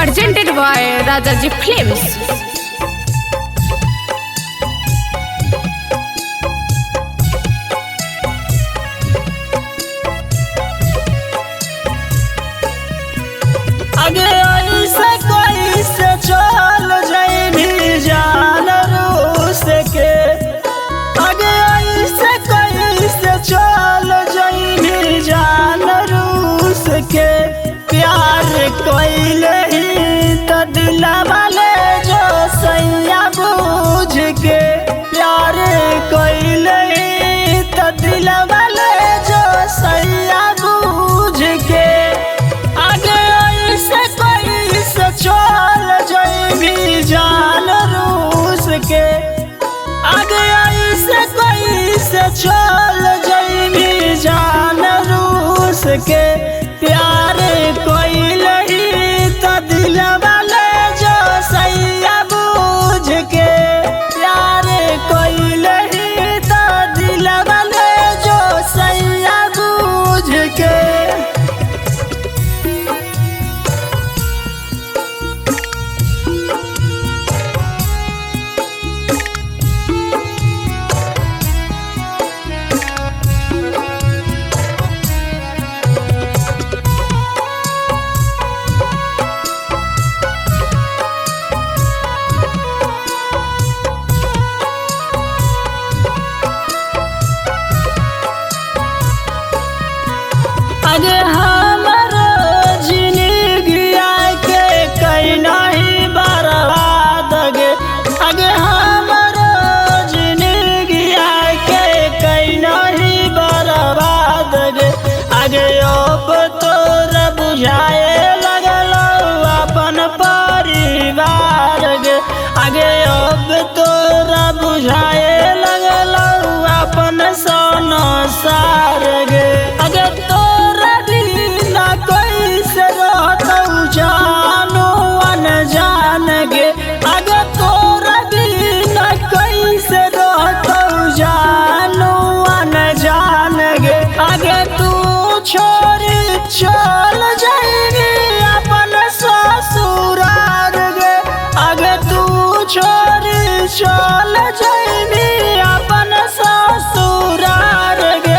presented by Rajaji Films. आगे ऐसे कोई से चल जाई भी जान रूस के। आगे ऐसे कोई से चल जाई भी जान रूस के। प्यार कोइले ही तो दिला वाले जो सैया बूझ के। प्यार कोइले ही तो दिला वाले जो सैया बूझ के। आगे ऐसे कोई से चल जाई भी जान रूस के। आगे ऐसे कोई से चल जाई भी जान रूस के। प्यार कोई लही तो दिल वाले जो सैया बूझ के। प्यार कोई लही तो दिल वाले जो सैया बूझ के। आगे हमारो जिंदगी के कहीं नहीं बर्बाद गे। आगे हमारो जिंदगी के कहीं नहीं बर्बाद गे। आगे अब तोर बुझाए लगल अपन परिवार गे। आगे अब तोर बुझाए लगल अपन संसार गे। आगे कैसे रहतौ जानो अनजान गे। आगे तोरा बिना कैसे रहतौ जानो अनजान गे। आगे तू छोड़ चल जाइबी अपन ससुरार गे। आगे तू छोड़ चल जाइबी अपन ससुरार गे।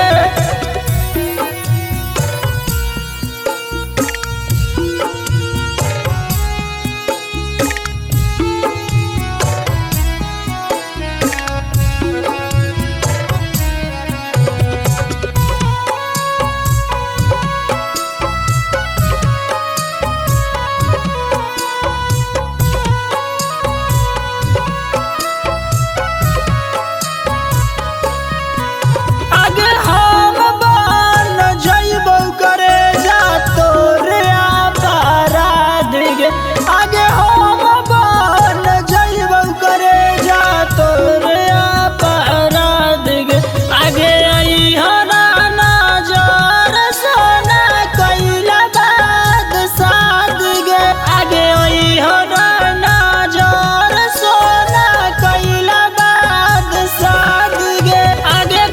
आगे हम बन जइबो करे जा तोरे अपराध गे। आगे हम बन जइबो करे जा तोरे अपराध गे। आगे आई हरा नजर सोना कैला बाद साथ गे। आगे आई हरा नजर सोना कैला बाद साथ गे। आगे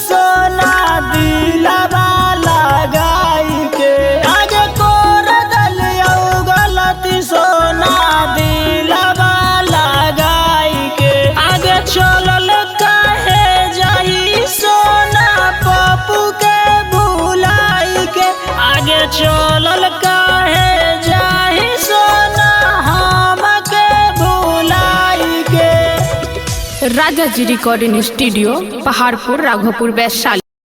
सोना दिलवा लगाई के। आगे कोर दलिया गलती सोना दिलवा लगाई के। आगे चलल काहे जाई सोना पप्पू के भुलाई के। आगे चलल काहे जाई सोना हम के भुलाई के। Rajaji Recording Studio, Paharpur, Raghopur, Vaishali.